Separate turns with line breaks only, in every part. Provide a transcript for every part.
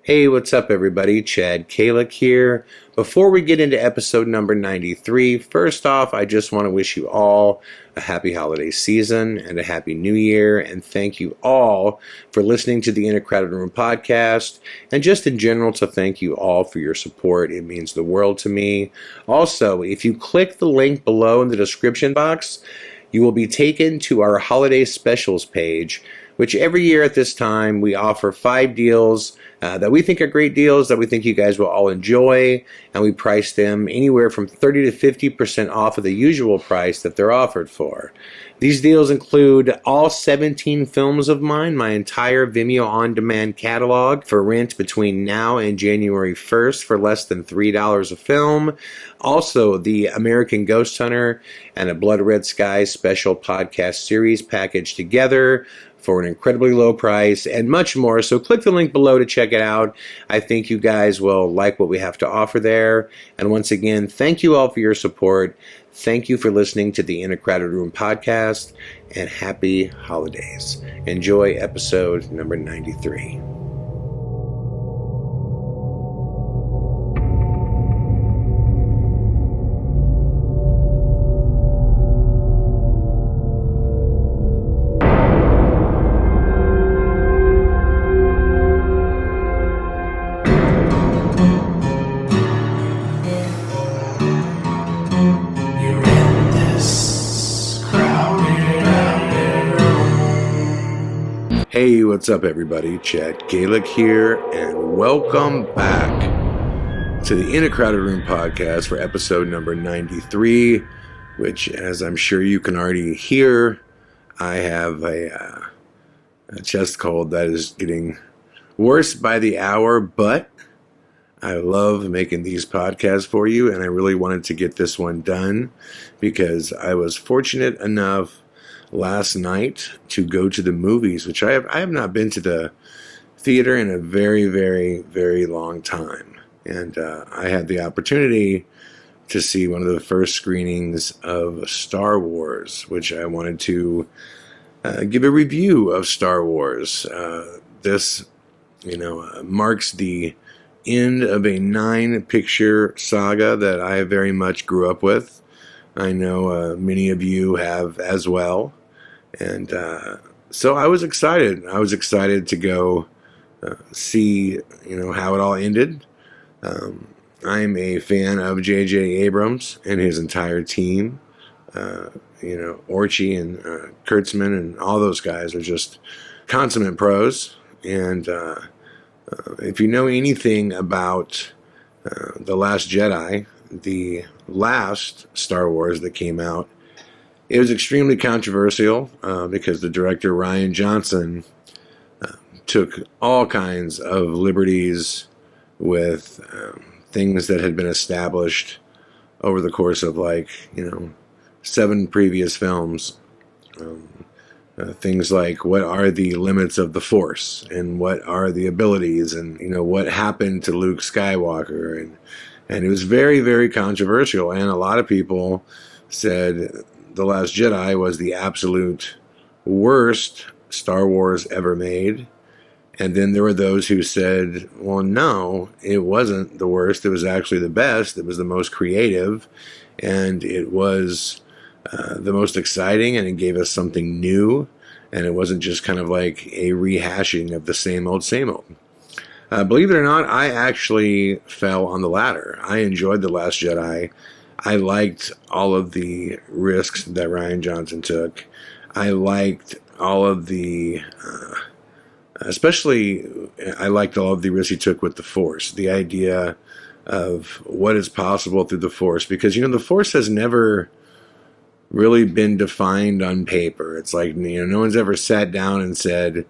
Hey, what's up everybody? Chad Calek here. Before we get into episode number 93, first off, I just want to wish you all a happy holiday season and a happy new year, and thank you all for listening to the In a Crowded Room podcast, and just in general to thank you all for your support. It means the world to me. Also, if you click the link below in the description box, you will be taken to our holiday specials page, which every year at this time we offer 5 deals that we think are great deals that we think you guys will all enjoy, and we price them anywhere from 30 to 50% off of the usual price that they're offered for. These deals include all 17 films of mine, my entire Vimeo on-demand catalog for rent between now and January 1st for less than $3 a film. Also, the American Ghost Hunter and a Blood Red Sky special podcast series packaged together for an incredibly low price, and much more. So click the link below to check it out. I think you guys will like what we have to offer there. And once again, thank you all for your support. Thank you for listening to the In a Crowded Room podcast, and happy holidays. Enjoy episode number 93. Hey, what's up everybody? Chad Calek here, and welcome back to the In a Crowded Room podcast for episode number 93, which, as I'm sure you can already hear, I have a chest cold that is getting worse by the hour, but I love making these podcasts for you, and I really wanted to get this one done because I was fortunate enough last night to go to the movies, which I have not been to the theater in a very, very, very long time. And I had the opportunity to see one of the first screenings of Star Wars, which I wanted to give a review of Star Wars. This, marks the end of a 9-picture saga that I very much grew up with. I know many of you have as well. And so I was excited. I was excited to go see, how it all ended. I'm a fan of J.J. Abrams and his entire team. Orchie and Kurtzman and all those guys are just consummate pros. And if you know anything about The Last Jedi, the last Star Wars that came out, it was extremely controversial because the director, Rian Johnson, took all kinds of liberties with things that had been established over the course of 7 previous films. Things like what are the limits of the Force, and what are the abilities, and what happened to Luke Skywalker, and it was very, very controversial. And a lot of people said The Last Jedi was the absolute worst Star Wars ever made. And then there were those who said, well, no, it wasn't the worst. It was actually the best. It was the most creative. And it was the most exciting. And it gave us something new. And it wasn't just kind of like a rehashing of the same old, same old. Believe it or not, I actually fell on the latter. I enjoyed The Last Jedi. I liked all of the risks that Rian Johnson took. I liked all of the, especially, I liked all of the risks he took with the Force. The idea of what is possible through the Force. Because, the Force has never really been defined on paper. It's like, no one's ever sat down and said,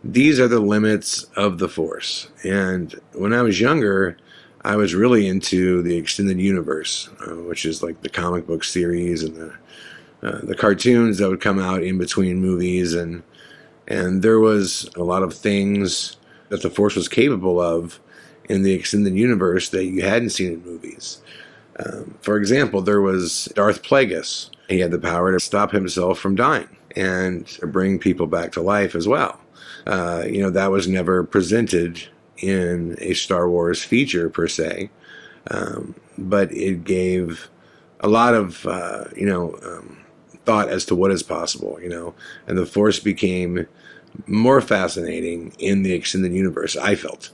these are the limits of the Force. And when I was younger, I was really into the extended universe, which is like the comic book series and the cartoons that would come out in between movies, and there was a lot of things that the Force was capable of in the extended universe that you hadn't seen in movies. For example, there was Darth Plagueis. He had the power to stop himself from dying and bring people back to life as well. That was never presented in a Star Wars feature per se, but it gave a lot of thought as to what is possible, and the Force became more fascinating in the extended universe, I felt.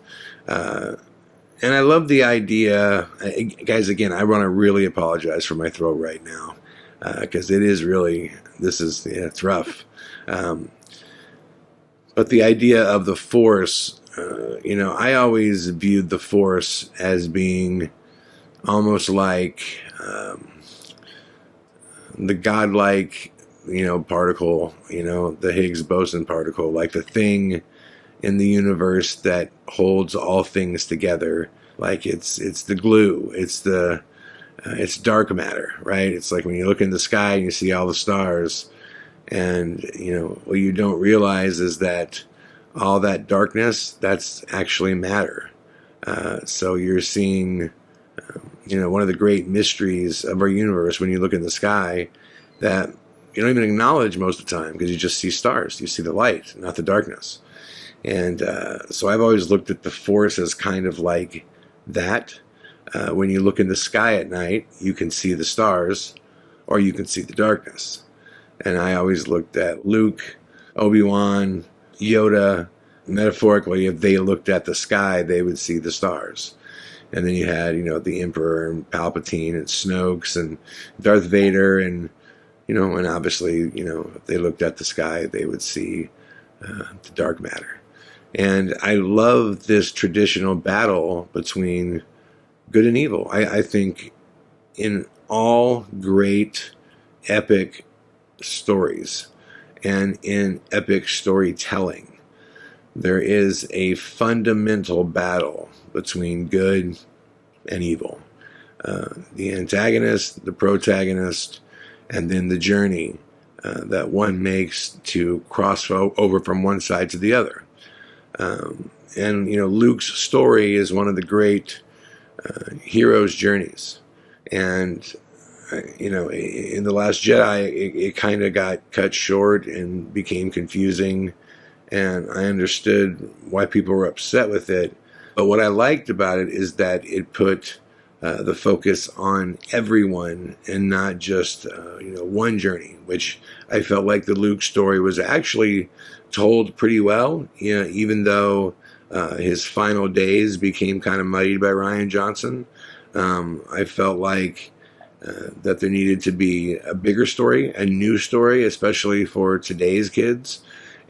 And I love the idea, guys, again, I want to really apologize for my throat right now, because it is really, it's rough. But the idea of the Force, I always viewed the Force as being almost like the godlike, particle, the Higgs boson particle, like the thing in the universe that holds all things together. Like it's the glue, it's dark matter, right? It's like when you look in the sky and you see all the stars, and what you don't realize is that all that darkness, that's actually matter. So you're seeing one of the great mysteries of our universe when you look in the sky that you don't even acknowledge most of the time, because you just see stars, you see the light, not the darkness. And so I've always looked at the Force as kind of like that. When you look in the sky at night, you can see the stars or you can see the darkness. And I always looked at Luke, Obi-Wan, Yoda, metaphorically, if they looked at the sky, they would see the stars. And then you had, the Emperor and Palpatine and Snoke and Darth Vader, and, and obviously, if they looked at the sky, they would see the dark matter. And I love this traditional battle between good and evil. I think in all great epic stories and in epic storytelling, there is a fundamental battle between good and evil. The antagonist, the protagonist, and then the journey that one makes to cross over from one side to the other. And Luke's story is one of the great hero's journeys. And in The Last Jedi, it kind of got cut short and became confusing, and I understood why people were upset with it. But what I liked about it is that it put the focus on everyone and not just one journey, which I felt like the Luke story was actually told pretty well, even though his final days became kind of muddied by Rian Johnson. I felt like that there needed to be a bigger story, a new story, especially for today's kids.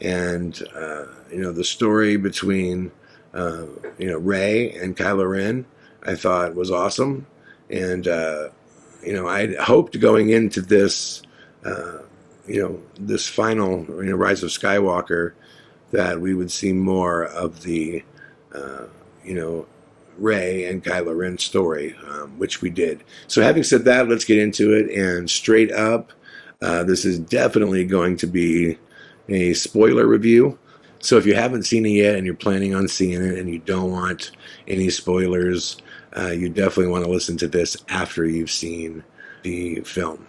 And the story between Rey and Kylo Ren, I thought was awesome. And I hoped going into this this final Rise of Skywalker that we would see more of the Rey and Kylo Ren story, which we did. So having said that, let's get into it. And straight up, this is definitely going to be a spoiler review. So if you haven't seen it yet and you're planning on seeing it and you don't want any spoilers, you definitely want to listen to this after you've seen the film,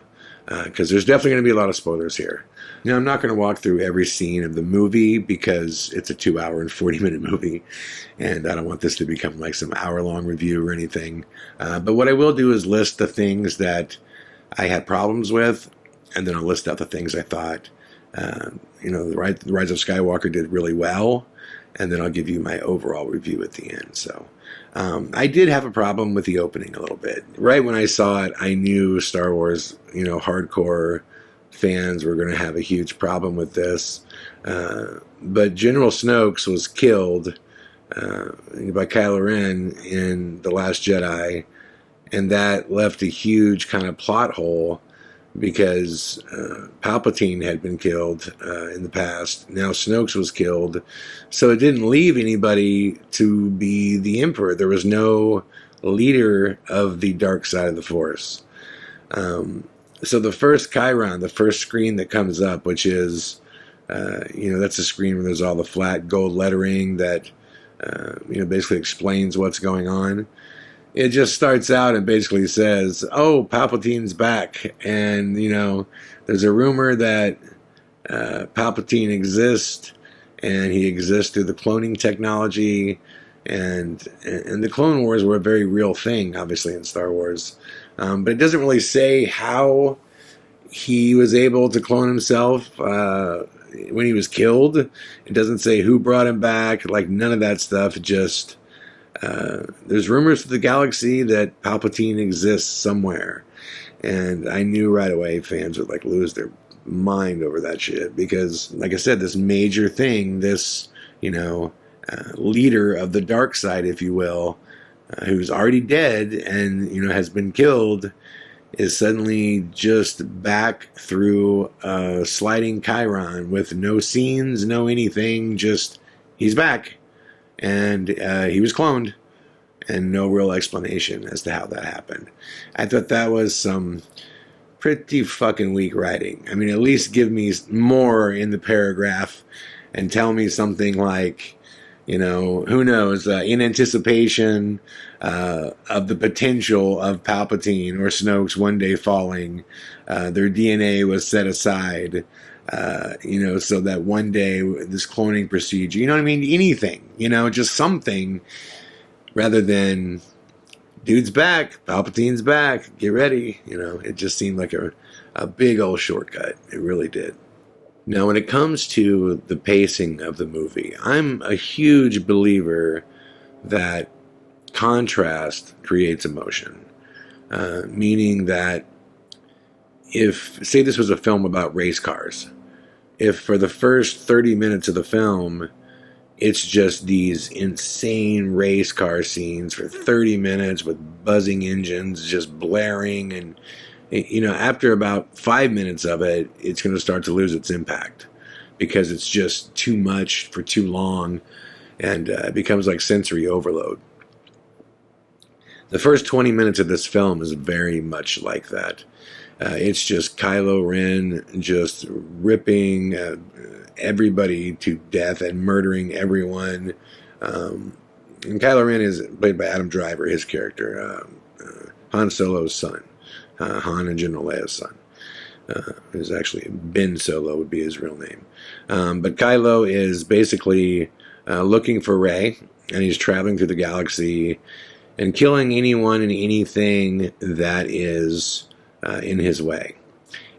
because there's definitely going to be a lot of spoilers here. Now, I'm not going to walk through every scene of the movie because it's a 2-hour and 40-minute movie, and I don't want this to become like some hour-long review or anything. But what I will do is list the things that I had problems with, and then I'll list out the things I thought the Rise of Skywalker did really well, and then I'll give you my overall review at the end. So I did have a problem with the opening a little bit. Right when I saw it, I knew Star Wars, hardcore fans were going to have a huge problem with this. But General Snoke was killed by Kylo Ren in The Last Jedi, and that left a huge kind of plot hole, because Palpatine had been killed in the past. Now Snoke was killed. So it didn't leave anybody to be the Emperor. There was no leader of the dark side of the Force. So the first Chiron, the first screen that comes up, which is, that's a screen where there's all the flat gold lettering that, basically explains what's going on. It just starts out and basically says, oh, Palpatine's back. And, there's a rumor that Palpatine exists, and he exists through the cloning technology. And the Clone Wars were a very real thing, obviously, in Star Wars. But it doesn't really say how he was able to clone himself when he was killed. It doesn't say who brought him back, like none of that stuff. Just there's rumors to the galaxy that Palpatine exists somewhere. And I knew right away fans would like lose their mind over that shit because, like I said, this major thing, this, leader of the dark side, if you will, who's already dead and, has been killed, is suddenly just back through a sliding Chiron with no scenes, no anything, just he's back. And he was cloned. And no real explanation as to how that happened. I thought that was some pretty fucking weak writing. I mean, at least give me more in the paragraph and tell me something like, who knows, in anticipation of the potential of Palpatine or Snoke's one day falling, their DNA was set aside, so that one day this cloning procedure, you know what I mean? Anything, just something. Rather than, dude's back, Palpatine's back, get ready. It just seemed like a big old shortcut. It really did. Now, when it comes to the pacing of the movie, I'm a huge believer that contrast creates emotion. Meaning that if, say this was a film about race cars, if for the first 30 minutes of the film, it's just these insane race car scenes for 30 minutes with buzzing engines just blaring. And, after about 5 minutes of it, it's going to start to lose its impact because it's just too much for too long and it becomes like sensory overload. The first 20 minutes of this film is very much like that. It's just Kylo Ren just ripping everybody to death and murdering everyone. And Kylo Ren is played by Adam Driver, his character, Han Solo's son, Han and General Leia's son. Who's actually Ben Solo would be his real name. But Kylo is basically looking for Rey, and he's traveling through the galaxy and killing anyone and anything that is in his way.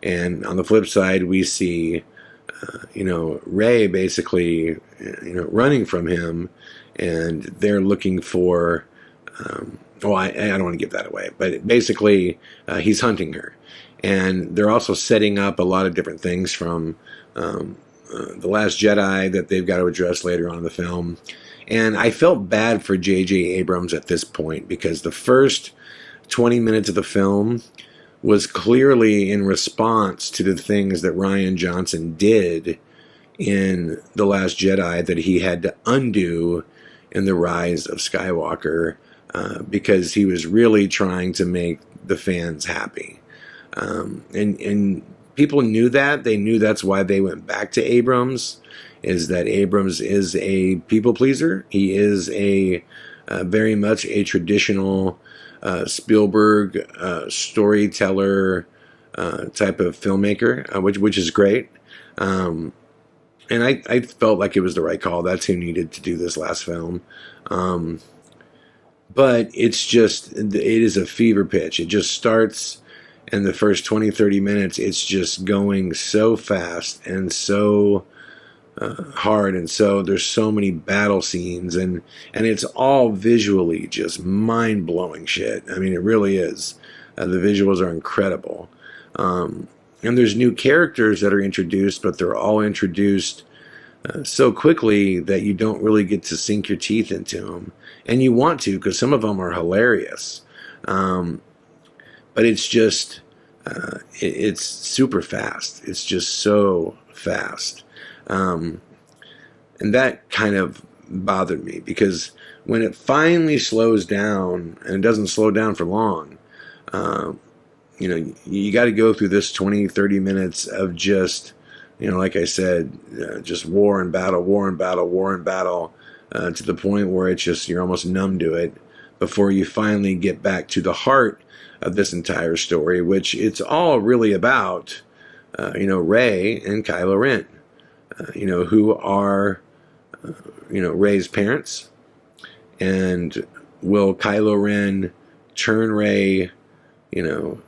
And on the flip side, we see Rey basically, running from him, and they're looking for, I don't want to give that away, but basically he's hunting her. And they're also setting up a lot of different things from The Last Jedi that they've got to address later on in the film. And I felt bad for J.J. Abrams at this point because the first 20 minutes of the film was clearly in response to the things that Rian Johnson did in The Last Jedi that he had to undo in The Rise of Skywalker because he was really trying to make the fans happy. And people knew that. They knew that's why they went back to Abrams, is that Abrams is a people pleaser. He is a very much a traditional Spielberg storyteller type of filmmaker, which is great. And I felt like it was the right call. That's who needed to do this last film. But it is a fever pitch. It just starts, and the first 20, 30 minutes, it's just going so fast and so hard, and so there's so many battle scenes, and it's all visually just mind-blowing shit. I mean, it really is. The visuals are incredible. And there's new characters that are introduced, but they're all introduced so quickly that you don't really get to sink your teeth into them. And you want to, because some of them are hilarious. But it's just, it's super fast. It's just so fast. And that kind of bothered me, because when it finally slows down, and it doesn't slow down for long, you got to go through this 20, 30 minutes of just, like I said, just war and battle, to the point where it's just, you're almost numb to it, before you finally get back to the heart of this entire story, which it's all really about, Rey and Kylo Ren, who are, Rey's parents, And will Kylo Ren turn Rey, to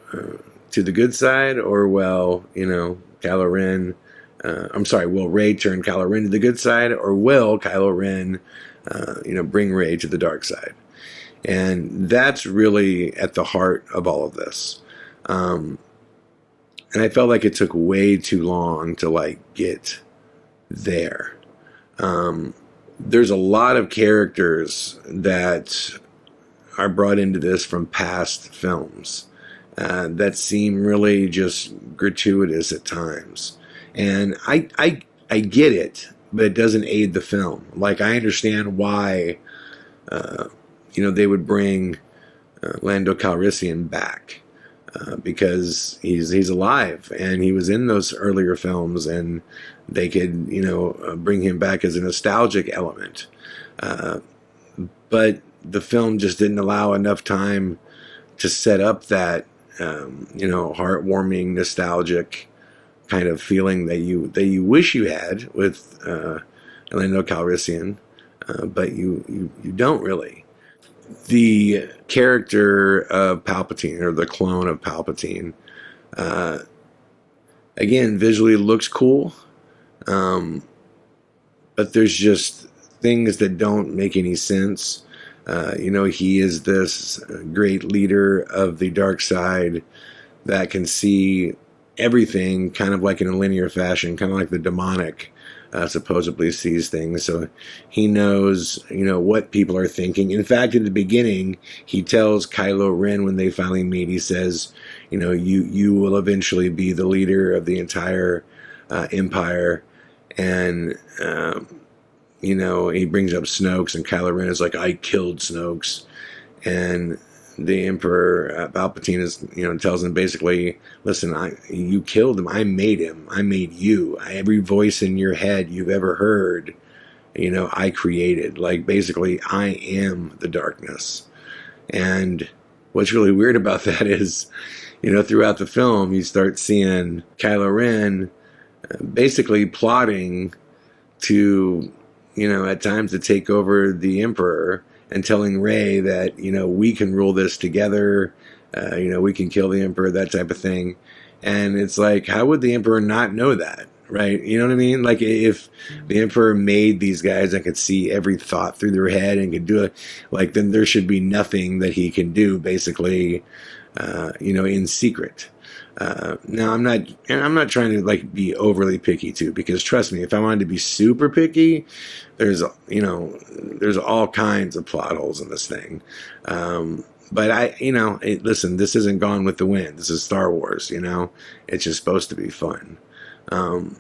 the good side, or will, Kylo Ren, will Rey turn Kylo Ren to the good side, or will Kylo Ren, bring Rey to the dark side? And that's really at the heart of all of this. And I felt like it took way too long to get there. There's a lot of characters that are brought into this from past films that seem really just gratuitous at times. And I get it, but it doesn't aid the film. I understand why, they would bring Lando Calrissian back because he's alive and he was in those earlier films, and they could, bring him back as a nostalgic element. But the film just didn't allow enough time to set up that, heartwarming, nostalgic kind of feeling that you wish you had with Lando Calrissian, but you don't really. The character of Palpatine, or the clone of Palpatine, again, visually looks cool, but there's just things that don't make any sense. He is this great leader of the dark side that can see everything kind of like in a linear fashion, kind of like the demonic supposedly sees things. So he knows, what people are thinking. In fact, in the beginning, he tells Kylo Ren when they finally meet, he says, you will eventually be the leader of the entire empire. And, he brings up Snoke's, and Kylo Ren is like, I killed Snoke's. And the Emperor Palpatine is, tells him basically, listen, you killed him. I made him. I made you. Every voice in your head you've ever heard, I created. Basically, I am the darkness. And what's really weird about that is, throughout the film, you start seeing Kylo Ren basically plotting to, at times to take over the Emperor, and telling Rey that, we can rule this together, we can kill the Emperor, that type of thing. And it's like, how would the Emperor not know that, right? You know what I mean? If the Emperor made these guys that could see every thought through their head and could do it, then there should be nothing that he can do, basically, in secret. Now I'm not trying to be overly picky too, because trust me, if I wanted to be super picky, there's all kinds of plot holes in this thing. But listen, this isn't Gone with the Wind. This is Star Wars, it's just supposed to be fun. And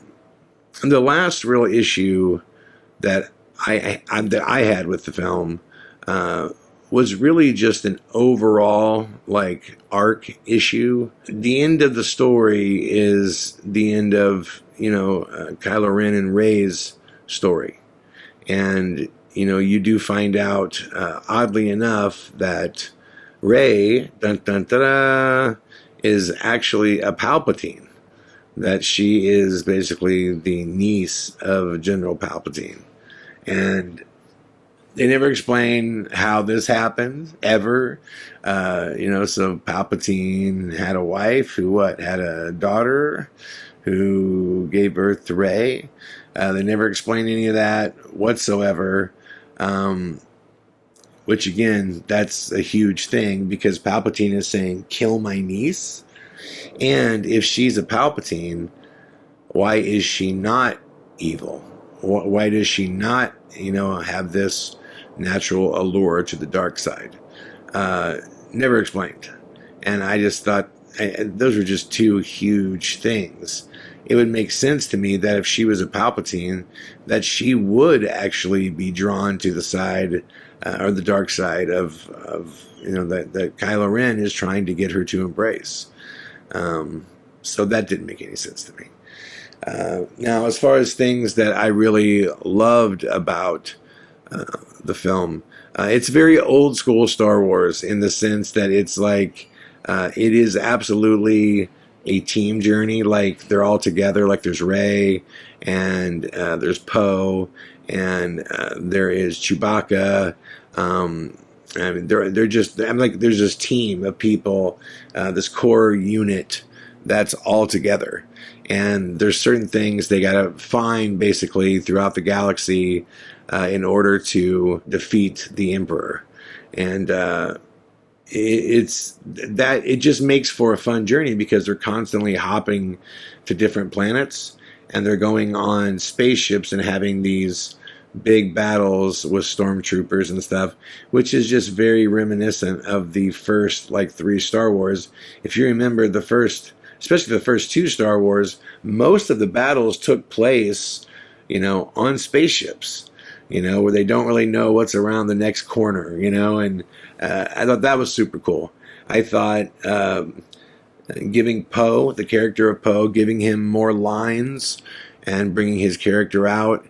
the last real issue that I had with the film, was really just an overall arc issue. The end of the story is the end of Kylo Ren and Rey's story, and you do find out oddly enough that Rey is actually a Palpatine, that she is basically the niece of General Palpatine, and they never explain how this happened, ever. So Palpatine had a wife who had a daughter who gave birth to Rey. They never explain any of that whatsoever. Which, again, that's a huge thing, because Palpatine is saying, kill my niece. And if she's a Palpatine, why is she not evil? Why does she not, have this natural allure to the dark side? Never explained. And I just thought those were just two huge things. It would make sense to me that if she was a Palpatine, that she would actually be drawn to the side or the dark side of that Kylo Ren is trying to get her to embrace. So that didn't make any sense to me. Now, as far as things that I really loved about the film, it's very old school Star Wars in the sense that it's it is absolutely a team journey. They're all together. There's Rey and there's Poe and there is Chewbacca. I mean, they're just, I'm like, there's this team of people, this core unit that's all together. And there's certain things they got to find basically throughout the galaxy in order to defeat the Emperor. And it just makes for a fun journey because they're constantly hopping to different planets, and they're going on spaceships and having these big battles with stormtroopers and stuff, which is just very reminiscent of the first like 3 Star Wars. If you remember the first, especially the first 2 Star Wars, most of the battles took place, on spaceships, where they don't really know what's around the next corner, and I thought that was super cool. I thought giving Poe, the character of Poe, giving him more lines and bringing his character out.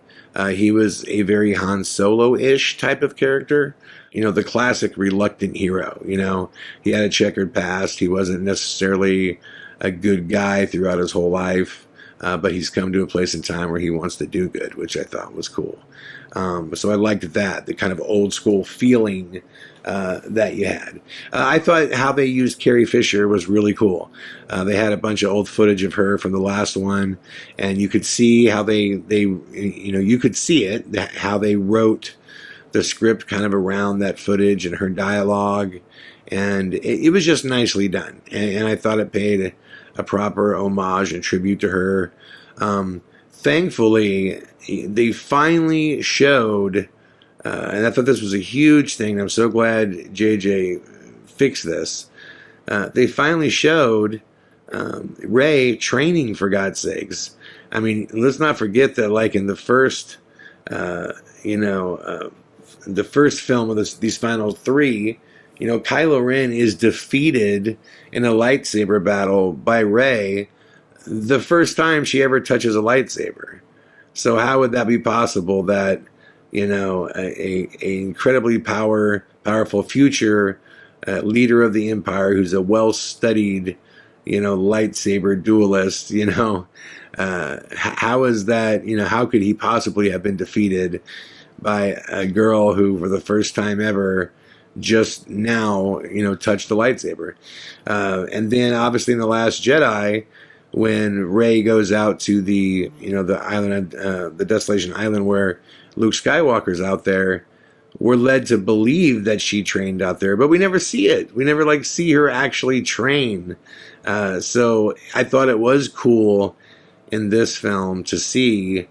He was a very Han Solo-ish type of character. The classic reluctant hero. He had a checkered past. He wasn't necessarily a good guy throughout his whole life, but he's come to a place in time where he wants to do good, which I thought was cool. So I liked that, the kind of old school feeling that you had. I thought how they used Carrie Fisher was really cool. They had a bunch of old footage of her from the last one, and you could see how you could see it, how they wrote the script kind of around that footage and her dialogue, and it was just nicely done. And I thought it paid a proper homage and tribute to her. Thankfully, they finally showed, and I thought this was a huge thing. I'm so glad JJ fixed this. They finally showed Rey training, for God's sakes. I mean, let's not forget that, like in the first, the first film of these final 3, Kylo Ren is defeated in a lightsaber battle by Rey the first time she ever touches a lightsaber. So how would that be possible that, a incredibly powerful future leader of the Empire who's a well-studied, lightsaber duelist, how is that, how could he possibly have been defeated by a girl who, for the first time ever, just now, touched the lightsaber? And then, obviously, in The Last Jedi, when Rey goes out to the, the island, the Desolation Island where Luke Skywalker's out there, we're led to believe that she trained out there, but we never see it. We never see her actually train. So I thought it was cool in this film to see,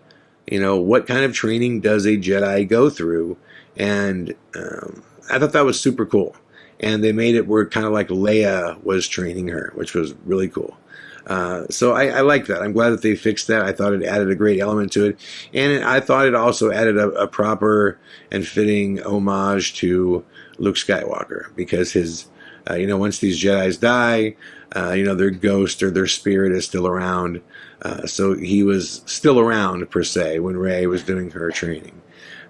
what kind of training does a Jedi go through. And I thought that was super cool. And they made it where kind of like Leia was training her, which was really cool. So I like that. I'm glad that they fixed that. I thought it added a great element to it. And I thought it also added a proper and fitting homage to Luke Skywalker, because his, once these Jedis die, their ghost or their spirit is still around. So he was still around, per se, when Rey was doing her training.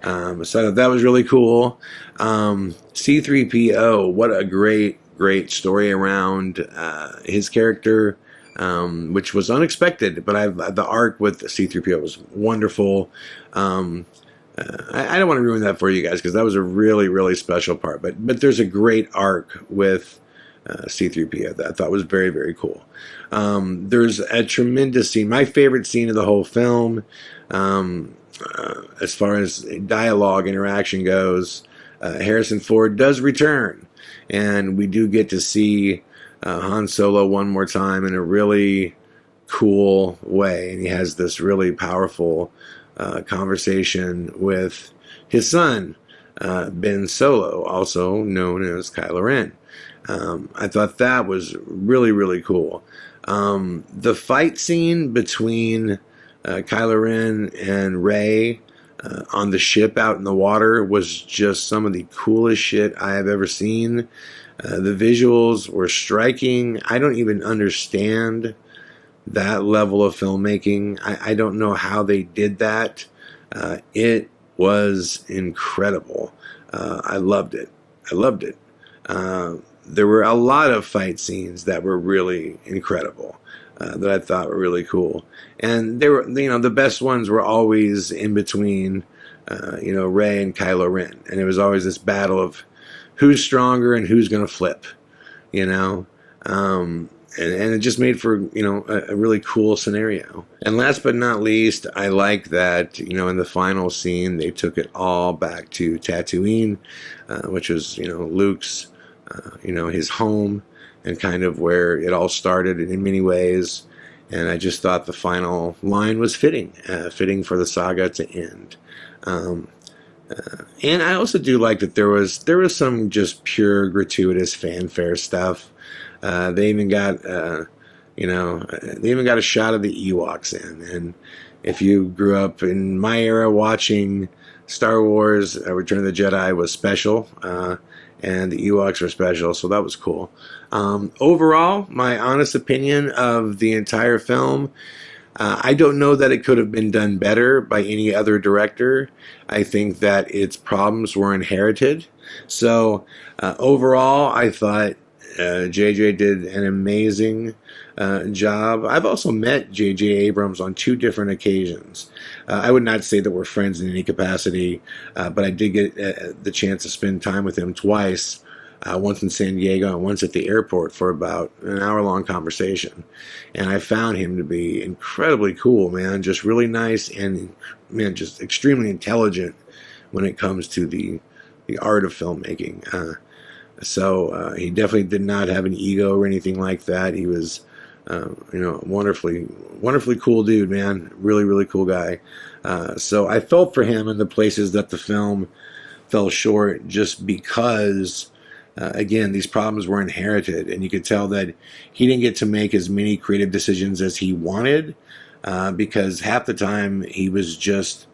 So I thought that was really cool. C-3PO, what a great story around his character. Which was unexpected, but the arc with C-3PO was wonderful. I don't want to ruin that for you guys, because that was a really, really special part. But there's a great arc with C-3PO that I thought was very, very cool. There's a tremendous scene, my favorite scene of the whole film, as far as dialogue interaction goes. Harrison Ford does return, and we do get to see Han Solo one more time in a really cool way, and he has this really powerful conversation with his son, Ben Solo, also known as Kylo Ren. I thought that was really, really cool. The fight scene between Kylo Ren and Rey on the ship out in the water was just some of the coolest shit I have ever seen. The visuals were striking. I don't even understand that level of filmmaking. I don't know how they did that. It was incredible. I loved it. There were a lot of fight scenes that were really incredible, that I thought were really cool. And they were, the best ones were always in between Rey and Kylo Ren, and it was always this battle of who's stronger and who's going to flip, you know. And it just made for, a really cool scenario. And last but not least, I like that, in the final scene, they took it all back to Tatooine, which was, Luke's, his home, and kind of where it all started in many ways. And I just thought the final line was fitting for the saga to end. And I also do like that there was some just pure gratuitous fanfare stuff. They even got a shot of the Ewoks in. And if you grew up in my era watching Star Wars, Return of the Jedi was special, and the Ewoks were special, so that was cool. Overall, my honest opinion of the entire film, I don't know that it could have been done better by any other director. I think that its problems were inherited. So overall, I thought JJ did an amazing job. I've also met JJ Abrams on 2 different occasions. I would not say that we're friends in any capacity, but I did get the chance to spend time with him twice, once in San Diego and once at the airport for about an hour-long conversation. And I found him to be incredibly cool, man, just really nice and, man, just extremely intelligent when it comes to the art of filmmaking. So he definitely did not have an ego or anything like that. He was, wonderfully cool dude, man. Really, really cool guy. So I felt for him in the places that the film fell short, just because, again, these problems were inherited, and you could tell that he didn't get to make as many creative decisions as he wanted, because half the time he was just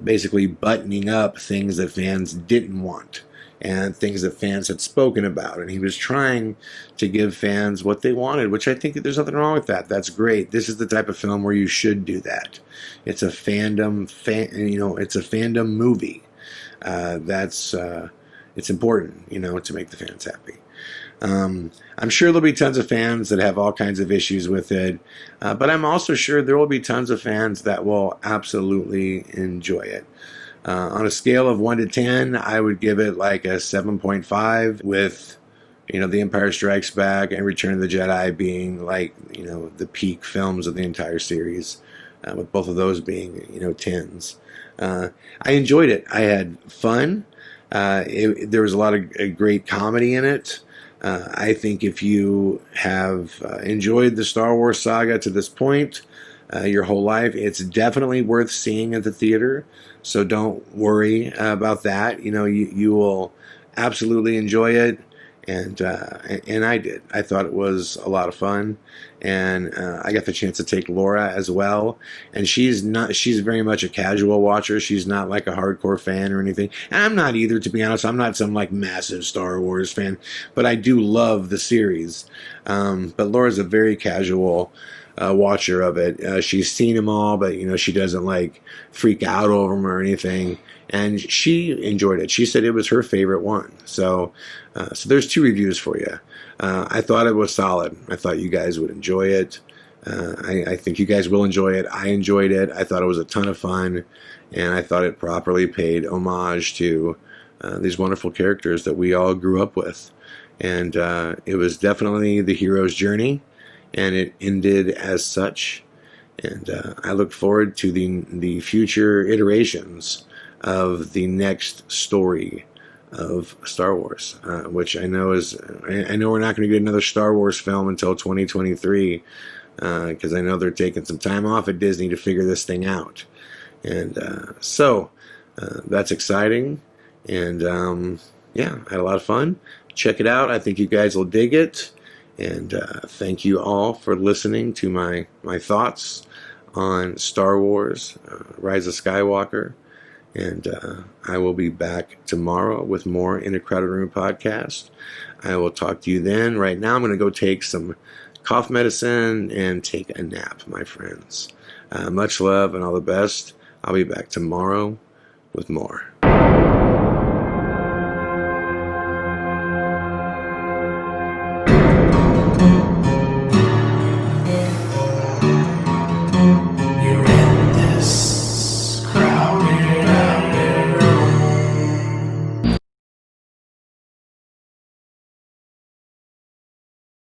basically buttoning up things that fans didn't want, and things that fans had spoken about. And he was trying to give fans what they wanted, which I think that there's nothing wrong with that. That's great. This is the type of film where you should do that. It's a fandom movie. It's important, to make the fans happy. I'm sure there'll be tons of fans that have all kinds of issues with it, but I'm also sure there will be tons of fans that will absolutely enjoy it. On a scale of 1 to 10, I would give it like a 7.5, with, The Empire Strikes Back and Return of the Jedi being like, the peak films of the entire series, with both of those being, 10s. I enjoyed it. I had fun. There was a lot of great comedy in it. I think if you have enjoyed the Star Wars saga to this point, your whole life, it's definitely worth seeing at the theater. So don't worry about that. You will absolutely enjoy it, and I did. I thought it was a lot of fun, and I got the chance to take Laura as well. And she's very much a casual watcher. She's not like a hardcore fan or anything. And I'm not either, to be honest. I'm not some like massive Star Wars fan, but I do love the series. But Laura's a very casual watcher of it. She's seen them all, but she doesn't like freak out over them or anything, and she enjoyed it. She said it was her favorite one. So there's 2 reviews for you. I thought it was solid. I thought you guys would enjoy it. I think you guys will enjoy it. I enjoyed it. I thought it was a ton of fun, and I thought it properly paid homage to these wonderful characters that we all grew up with. And it was definitely the hero's journey, and it ended as such. And I look forward to the future iterations of the next story of Star Wars, which I know we're not going to get another Star Wars film until 2023, because I know they're taking some time off at Disney to figure this thing out. And so that's exciting. And I had a lot of fun. Check it out. I think you guys will dig it. And thank you all for listening to my thoughts on Star Wars, Rise of Skywalker. And I will be back tomorrow with more In a Crowded Room podcast. I will talk to you then. Right now, I'm going to go take some cough medicine and take a nap, my friends. Much love and all the best. I'll be back tomorrow with more.